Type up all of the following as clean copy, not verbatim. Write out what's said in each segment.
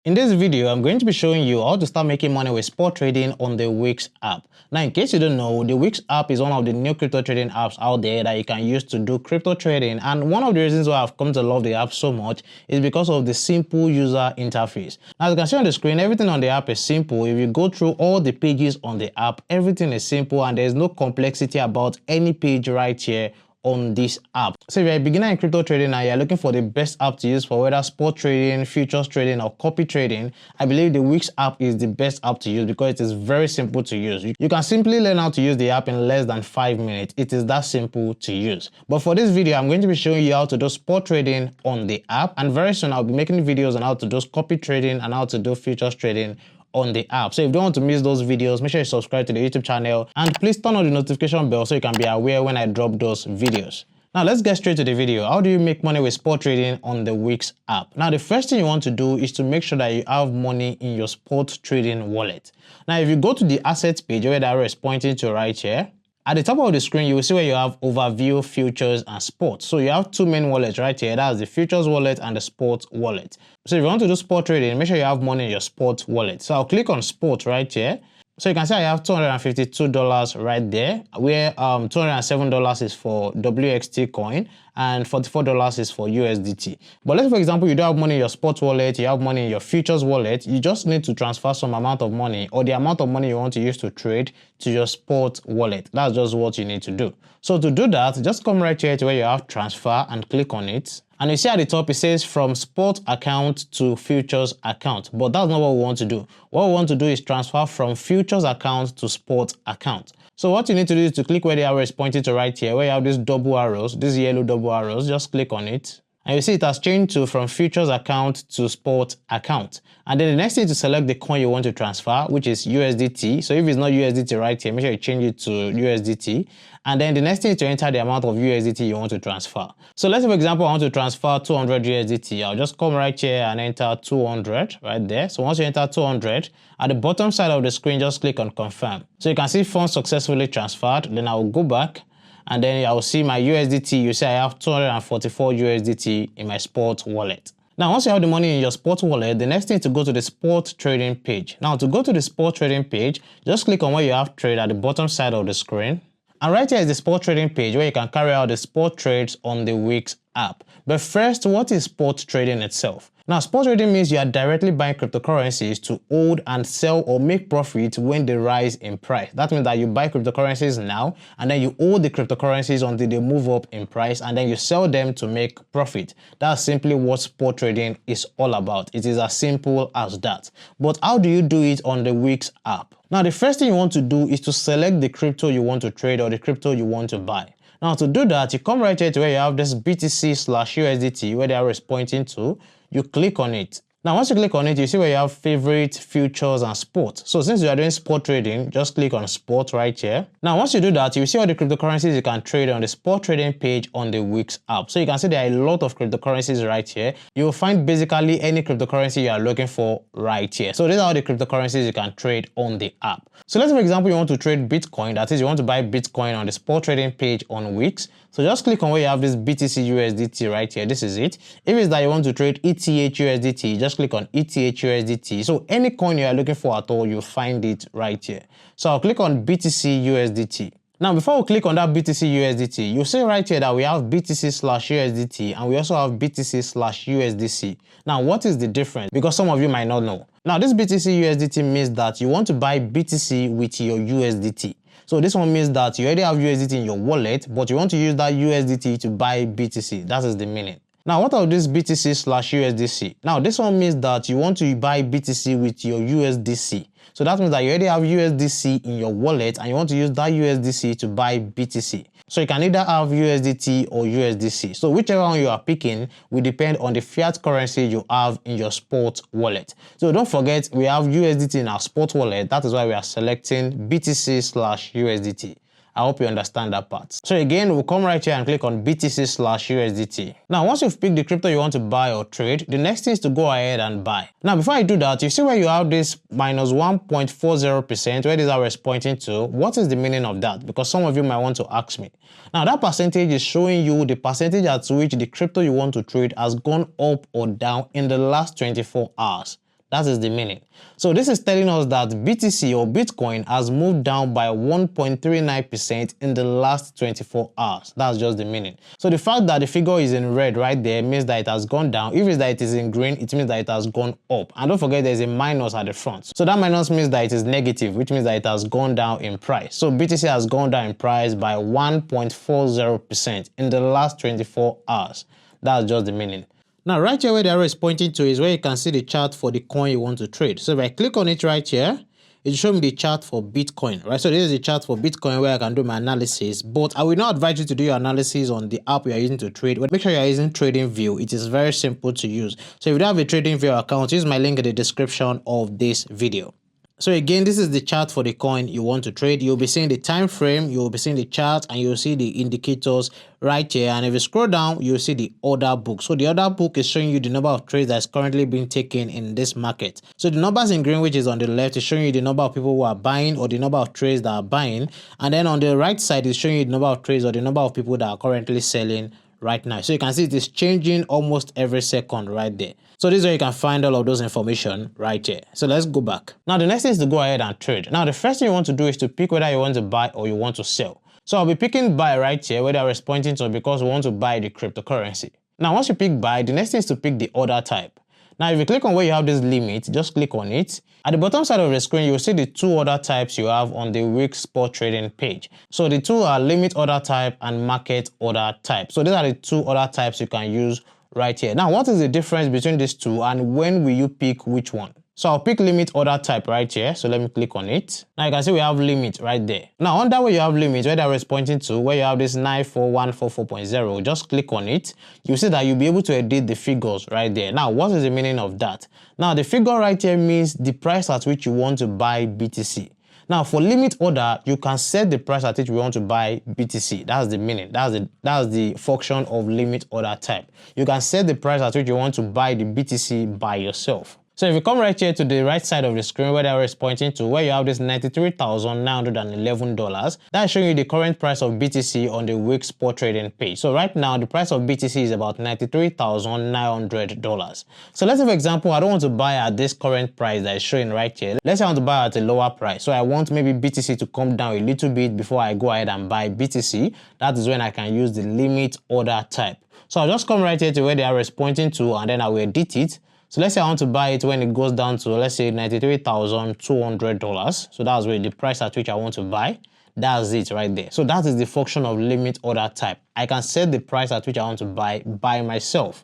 In this video, I'm going to be showing you how to start making money with spot trading on the Weex app. Now, in case you don't know, the Weex app is one of the new crypto trading apps out there that you can use to do crypto trading. And one of the reasons why I've come to love the app so much is because of the simple user interface. Now, as you can see on the screen, everything on the app is simple. If you go through all the pages on the app, everything is simple and there's no complexity about any page right here on this app. So if you're a beginner in crypto trading and you're looking for the best app to use for whether spot trading, futures trading, or copy trading, I believe the Weex app is the best app to use because it is very simple to use. You can simply learn how to use the app in less than 5 minutes. It is that simple to use. But for this video, I'm going to be showing you how to do spot trading on the app, and very soon I'll be making videos on how to do copy trading and how to do futures trading on the app. So if you don't want to miss those videos, make sure you subscribe to the YouTube channel and please turn on the notification bell so you can be aware when I drop those videos. Now let's get straight to the video. How do you make money with spot trading on the Weex app? Now the first thing you want to do is to make sure that you have money in your spot trading wallet. Now if you go to the assets page where the arrow is pointing to right here, at the top of the screen, you will see where you have overview, futures, and spot. So you have two main wallets right here. That's the futures wallet and the spot wallet. So if you want to do spot trading, make sure you have money in your spot wallet. So I'll click on spot right here. So you can see I have $252 right there, where $207 is for WXT coin and $44 is for USDT. But let's say, for example, you don't have money in your spot wallet, you have money in your futures wallet, you just need to transfer some amount of money or the amount of money you want to use to trade to your spot wallet. That's just what you need to do. So to do that, just come right here to where you have transfer and click on it. And you see at the top, it says from spot account to futures account. But that's not what we want to do. What we want to do is transfer from futures account to spot account. So what you need to do is to click where the arrow is pointing to right here, where you have these double arrows, these yellow double arrows, just click on it. And you see it has changed to from futures account to spot account. And then the next thing is to select the coin you want to transfer, which is USDT. So if it's not USDT right here, make sure you change it to USDT. And then the next thing is to enter the amount of USDT you want to transfer. So let's say, for example, I want to transfer 200 USDT. I'll just come right here and enter 200 right there. So once you enter 200, at the bottom side of the screen, just click on confirm. So you can see funds successfully transferred. Then I will go back. And then I will see my USDT. You see I have 244 USDT in my spot wallet. Now, once you have the money in your spot wallet, the next thing is to go to the spot trading page. Now, to go to the spot trading page, just click on where you have trade at the bottom side of the screen. And right here is the spot trading page where you can carry out the spot trades on the Weex app. But first, what is spot trading itself? Now, spot trading means you are directly buying cryptocurrencies to hold and sell or make profit when they rise in price. That means that you buy cryptocurrencies now and then you hold the cryptocurrencies until they move up in price and then you sell them to make profit. That's simply what spot trading is all about. It is as simple as that. But how do you do it on the Weex app? Now, the first thing you want to do is to select the crypto you want to trade or the crypto you want to buy. Now, to do that, you come right here to where you have this BTC/USDT, where the arrow is pointing to. You click on it. Now, once you click on it, you see where you have favorite, futures, and spot. So since you are doing spot trading, just click on spot right here. Now, once you do that, you see all the cryptocurrencies you can trade on the spot trading page on the Weex app. So you can see there are a lot of cryptocurrencies right here. You will find basically any cryptocurrency you are looking for right here. So these are all the cryptocurrencies you can trade on the app. So let's say, for example, you want to trade Bitcoin. That is, you want to buy Bitcoin on the spot trading page on Weex. So just click on where you have this BTC USDT right here. This is it. If it's that you want to trade ETH USDT, just click on ETH USDT. So any coin you are looking for at all, you'll find it right here. So I'll click on BTC USDT. Now, before we click on that BTC USDT, you'll see right here that we have BTC/USDT and we also have BTC/USDC. Now, what is the difference? Because some of you might not know. Now, this BTC USDT means that you want to buy BTC with your USDT. So this one means that you already have USDT in your wallet, but you want to use that USDT to buy BTC. That is the meaning. Now, what are this BTC/USDC? Now, this one means that you want to buy BTC with your USDC. So that means that you already have USDC in your wallet and you want to use that USDC to buy BTC. So you can either have USDT or USDC. So whichever one you are picking will depend on the fiat currency you have in your spot wallet. So don't forget, we have USDT in our spot wallet. That is why we are selecting BTC/USDT. I hope you understand that part. So again, we'll come right here and click on BTC/USDT. Now, once you've picked the crypto you want to buy or trade, the next thing is to go ahead and buy. Now, before I do that, you see where you have this minus 1.40%, where this arrow is pointing to. What is the meaning of that? Because some of you might want to ask me. Now, that percentage is showing you the percentage at which the crypto you want to trade has gone up or down in the last 24 hours. That is the meaning. So this is telling us that BTC or Bitcoin has moved down by 1.39% in the last 24 hours. That's just the meaning. So the fact that the figure is in red right there means that it has gone down. If it's that it is in green, it means that it has gone up. And don't forget there's a minus at the front. So that minus means that it is negative, which means that it has gone down in price. So BTC has gone down in price by 1.40% in the last 24 hours. That's just the meaning. Now, right here where the arrow is pointing to is where you can see the chart for the coin you want to trade. So if I click on it right here, it will show me the chart for Bitcoin, right? So this is the chart for Bitcoin where I can do my analysis, but I will not advise you to do your analysis on the app you are using to trade. But make sure you are using TradingView. It is very simple to use. So if you don't have a TradingView account, use my link in the description of this video. So again, this is the chart for the coin you want to trade. You'll be seeing the time frame, you'll be seeing the chart, and you'll see the indicators right here. And if you scroll down, you'll see the order book. So the order book is showing you the number of trades that's currently being taken in this market. So the numbers in green, which is on the left, is showing you the number of people who are buying or the number of trades that are buying. And then on the right side is showing you the number of trades or the number of people that are currently selling right now. So you can see it is changing almost every second right there. So this is where you can find all of those information right here. So let's go back. Now the next thing is to go ahead and trade. Now the first thing you want to do is to pick whether you want to buy or you want to sell. So I'll be picking buy right here where they're pointing to because we want to buy the cryptocurrency. Now once you pick buy, the next thing is to pick the order type. Now if you click on where you have this limit, just click on it. At the bottom side of the screen, you'll see the two order types you have on the Weex spot trading page. So the two are limit order type and market order type. So these are the two order types you can use right here. Now, what is the difference between these two and when will you pick which one? So I'll pick limit order type right here. So let me click on it. Now you can see we have limit right there. Now under where you have limit, where that is pointing to, where you have this 94144.0, just click on it. You see that you'll be able to edit the figures right there. Now, what is the meaning of that? Now the figure right here means the price at which you want to buy BTC. Now for limit order, you can set the price at which we want to buy BTC. That's the meaning. That's the function of limit order type. You can set the price at which you want to buy the BTC by yourself. So if you come right here to the right side of the screen where the arrow is pointing to, where you have this $93,911, that's showing you the current price of BTC on the Weex spot trading page. So right now, the price of BTC is about $93,900. So let's say, for example, I don't want to buy at this current price that is showing right here. Let's say I want to buy at a lower price. So I want maybe BTC to come down a little bit before I go ahead and buy BTC. That is when I can use the limit order type. So I'll just come right here to where the arrow is pointing to, and then I will edit it. So let's say I want to buy it when it goes down to, let's say, $93,200. So that's where the price at which I want to buy. That's it right there. So that is the function of limit order type. I can set the price at which I want to buy by myself.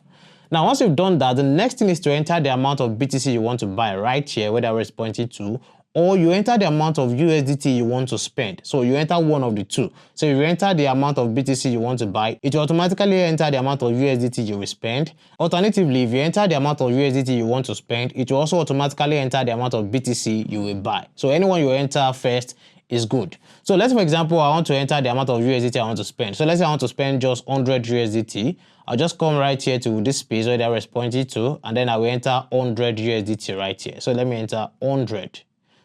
Now, once you've done that, the next thing is to enter the amount of BTC you want to buy right here, where the arrow is pointing to, or you enter the amount of USDT you want to spend. So you enter one of the two. So if you enter the amount of BTC you want to buy, it will automatically enter the amount of USDT you will spend. Alternatively, if you enter the amount of USDT you want to spend, it will also automatically enter the amount of BTC you will buy. So anyone you enter first is good. So let's, for example, I want to enter the amount of USDT I want to spend. So let's say I want to spend just 100 USDT. I'll just come right here to this space where the arrow is pointing to, and then I will enter 100 USDT right here. So let me enter 100.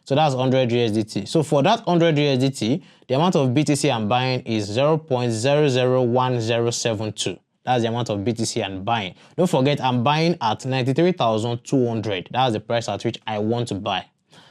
So that's 100 USDT. So for that 100 USDT, the amount of BTC I'm buying is 0.001072. That's the amount of BTC I'm buying. Don't forget, I'm buying at 93,200. That's the price at which I want to buy.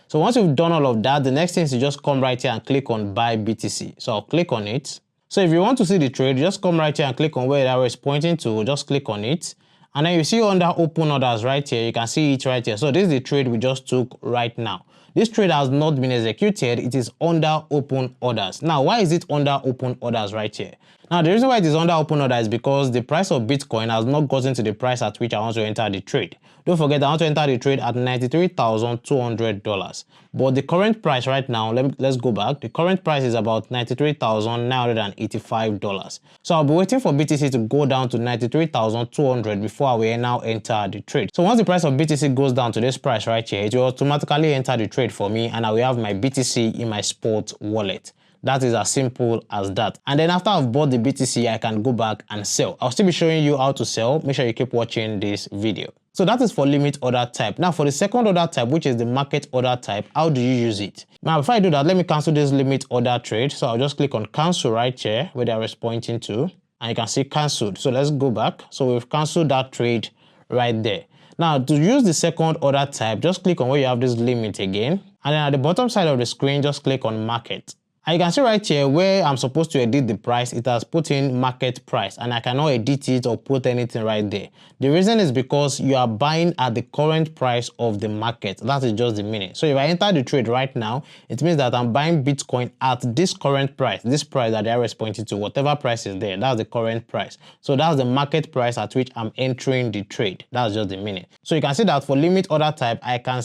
So once you've done all of that, the next thing is to just come right here and click on buy BTC. So I'll click on it. So if you want to see the trade, just come right here and click on where the arrow is pointing to. Just click on it. And then you see under open orders right here, you can see it right here. So this is the trade we just took right now. This trade has not been executed. It is under open orders. Now, why is it under open orders right here? Now, the reason why it is under open order is because the price of Bitcoin has not gotten to the price at which I want to enter the trade. Don't forget, I want to enter the trade at $93,200. But the current price right now, let's go back. The current price is about $93,985. So I'll be waiting for BTC to go down to 93,200 before I will now enter the trade. So once the price of BTC goes down to this price right here, it will automatically enter the trade for me, and I will have my BTC in my spot wallet. That is as simple as that. And then after I've bought the BTC, I can go back and sell. I'll still be showing you how to sell. Make sure you keep watching this video. So that is for limit order type. Now for the second order type, which is the market order type, how do you use it? Now before I do that, let me cancel this limit order trade. So I'll just click on cancel right here where the arrow is pointing to, and you can see cancelled. So let's go back. So we've cancelled that trade right there. Now, to use the second order type, just click on where you have this limit again, and then at the bottom side of the screen, just click on market. And you can see right here where I'm supposed to edit the price, it has put in market price, and I cannot edit it or put anything right there. The reason is because you are buying at the current price of the market. That is just the meaning. So if I enter the trade right now, it means that I'm buying Bitcoin at this current price, this price that the arrow is pointing to, whatever price is there, that's the current price. So that's the market price at which I'm entering the trade. That's just the meaning. So you can see that for limit order type, I can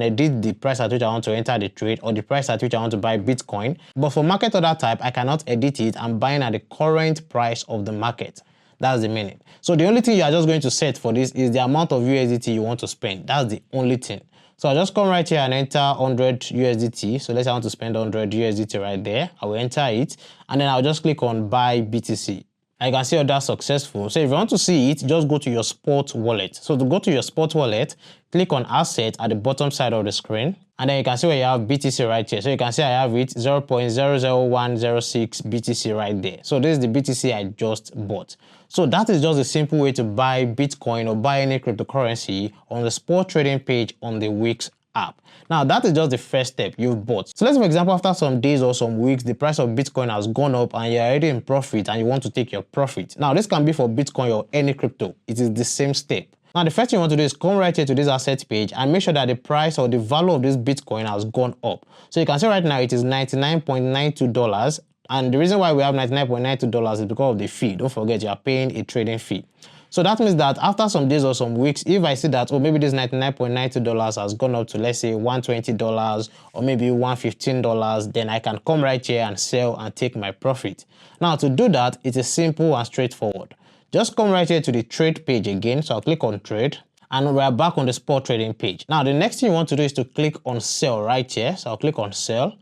edit the price at which I want to enter the trade or the price at which I want to buy Bitcoin. But for market order type, I cannot edit it. I'm buying at the current price of the market. That's the meaning. So the only thing you are just going to set for this is the amount of USDT you want to spend. That's the only thing. So I'll just come right here and enter 100 USDT. So let's say I want to spend 100 USDT right there. I will enter it and then I'll just click on buy BTC. And you can see that's successful. So if you want to see it, just go to your spot wallet. So to go to your spot wallet, click on asset at the bottom side of the screen. And then you can see where you have BTC right here. So you can see I have it 0.00106 BTC right there. So this is the BTC I just bought. So that is just a simple way to buy Bitcoin or buy any cryptocurrency on the spot trading page on the Weex app. Now that is just the first step you've bought. So let's, for example, after some days or some weeks, the price of Bitcoin has gone up and you're already in profit and you want to take your profit. Now this can be for Bitcoin or any crypto. It is the same step. Now the first thing you want to do is come right here to this asset page and make sure that the price or the value of this Bitcoin has gone up. So you can see right now it is $99.92. And the reason why we have $99.92 is because of the fee. Don't forget you are paying a trading fee. So that means that after some days or some weeks, if I see that, oh, maybe this $99.92 has gone up to, let's say, $120 or maybe $115, then I can come right here and sell and take my profit. Now, to do that, it is simple and straightforward. Just come right here to the trade page again. So I'll click on trade and we're back on the spot trading page. Now, the next thing you want to do is to click on sell right here. So I'll click on sell.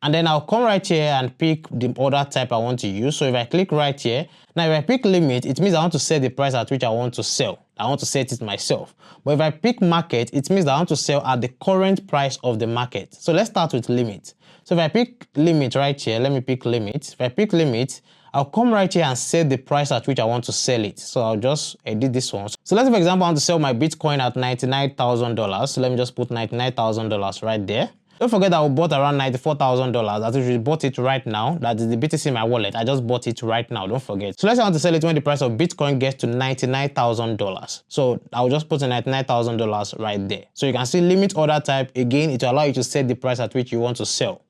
And then I'll come right here and pick the order type I want to use. So if I click right here, now if I pick limit, it means I want to set the price at which I want to sell. I want to set it myself. But if I pick market, it means that I want to sell at the current price of the market. So let's start with limit. So if I pick limit right here, let me pick limit. If I pick limit, I'll come right here and set the price at which I want to sell it. So I'll just edit this one. So let's say, for example, I want to sell my Bitcoin at $99,000. So let me just put $99,000 right there. Don't forget that I bought around $94,000. That is, we bought it right now. That is the BTC in my wallet. I just bought it right now. Don't forget. So let's say I want to sell it when the price of Bitcoin gets to $99,000. So I'll just put $99,000 right there. So you can see limit order type. Again, it will allow you to set the price at which you want to sell.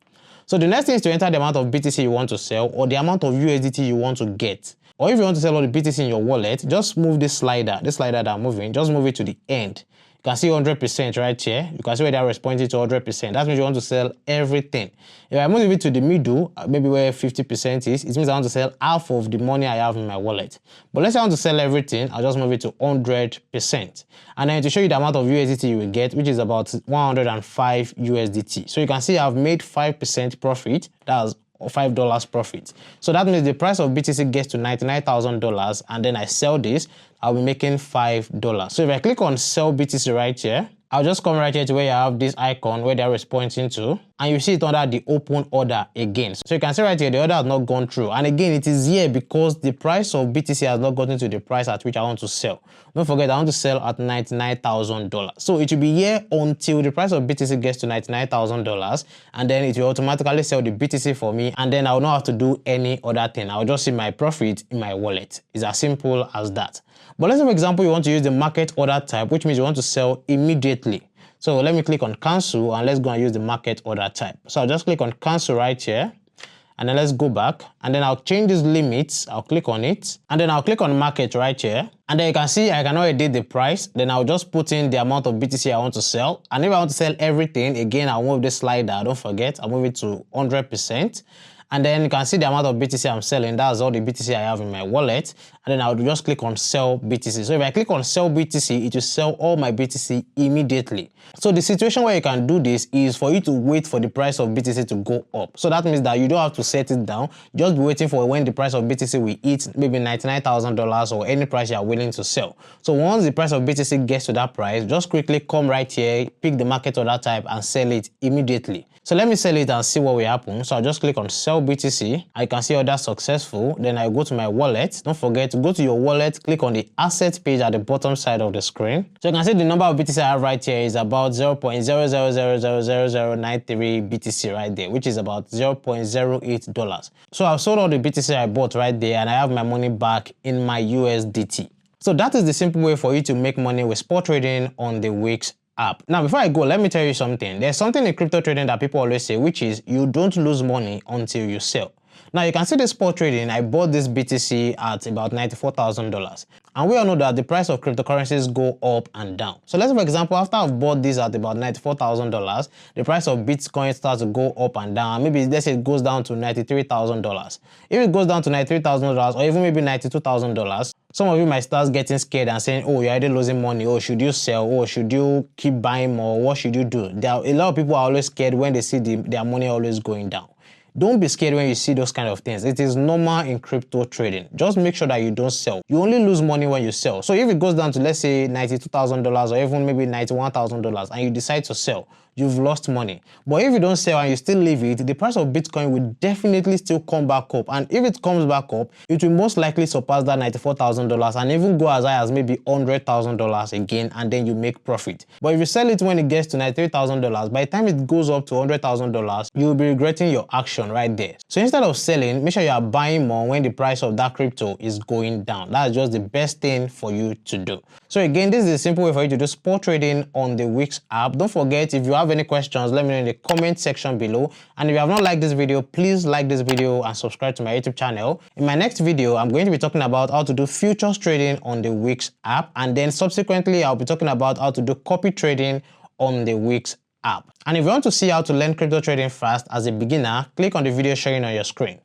So the next thing is to enter the amount of BTC you want to sell or the amount of USDT you want to get. Or if you want to sell all the BTC in your wallet, just move this slider that I'm moving, just move it to the end. You can see 100% right here. You can see where they are responding to 100%. That means you want to sell everything. If I move it to the middle, maybe where 50% is, it means I want to sell half of the money I have in my wallet. But let's say I want to sell everything, I'll just move it to 100%. And then to show you the amount of USDT you will get, which is about 105 USDT. So you can see I've made 5% profit. That's $5 profit. So that means the price of BTC gets to $99,000 and then I sell this, I'll be making $5. So if I click on sell BTC right here, I'll just come right here to where you have this icon where they're responding to, and you see it under the open order again. So you can see right here, the order has not gone through. And again, it is here because the price of BTC has not gotten to the price at which I want to sell. Don't forget, I want to sell at $99,000. So it will be here until the price of BTC gets to $99,000, and then it will automatically sell the BTC for me, and then I'll not have to do any other thing. I'll just see my profit in my wallet. It's as simple as that. But let's say, for example, you want to use the market order type, which means you want to sell immediately. So let me click on cancel and let's go and use the market order type. So I'll just click on cancel right here. And then let's go back and then I'll change these limits. I'll click on it and then I'll click on market right here. And then you can see I can already edit the price. Then I'll just put in the amount of BTC I want to sell. And if I want to sell everything, again, I'll move this slider. Don't forget, I'll move it to 100%. And then you can see the amount of BTC I'm selling. That's all the BTC I have in my wallet. And then I'll just click on sell BTC. So if I click on sell BTC, it will sell all my BTC immediately. So the situation where you can do this is for you to wait for the price of BTC to go up. So that means that you don't have to set it down. Just be waiting for when the price of BTC will hit maybe $99,000 or any price you are willing to sell. So once the price of BTC gets to that price, just quickly come right here, pick the market order type and sell it immediately. So let me sell it and see what will happen. So I'll just click on sell BTC. I can see order successful. Then I go to my wallet. Don't forget to go to your wallet, click on the asset page at the bottom side of the screen. So you can see the number of BTC I have right here is about 0.0000093 BTC right there, which is about $0.08. So I've sold all the BTC I bought right there and I have my money back in my USDT. So that is the simple way for you to make money with spot trading on the Weex app. Now, before I go, let me tell you something. There's something in crypto trading that people always say, which is you don't lose money until you sell. Now, you can see the spot trading. I bought this BTC at about $94,000. And we all know that the price of cryptocurrencies go up and down. So let's say, for example, after I've bought this at about $94,000, the price of Bitcoin starts to go up and down. Maybe let's say it goes down to $93,000. If it goes down to $93,000 or even maybe $92,000, some of you might start getting scared and saying, oh, you're already losing money. Oh, should you sell? Oh, should you keep buying more? What should you do? A lot of people are always scared when they see their money always going down. Don't be scared when you see those kind of things. It is normal in crypto trading. Just make sure that you don't sell. You only lose money when you sell. So if it goes down to, let's say, $92,000 or even maybe $91,000 and you decide to sell, you've lost money. But if you don't sell and you still leave it, the price of Bitcoin will definitely still come back up. And if it comes back up, it will most likely surpass that $94,000 and even go as high as maybe $100,000 again, and then you make profit. But if you sell it when it gets to $93,000, by the time it goes up to $100,000, you will be regretting your action right there. So instead of selling, make sure you are buying more when the price of that crypto is going down. That's just the best thing for you to do. So again, this is a simple way for you to do spot trading on the Weex app. Don't forget, if you have any questions, let me know in the comment section below. And if you have not liked this video, please like this video and subscribe to my YouTube channel. In my next video, I'm going to be talking about how to do futures trading on the Weex app. And then subsequently, I'll be talking about how to do copy trading on the Weex app. And if you want to see how to learn crypto trading fast as a beginner, click on the video showing on your screen.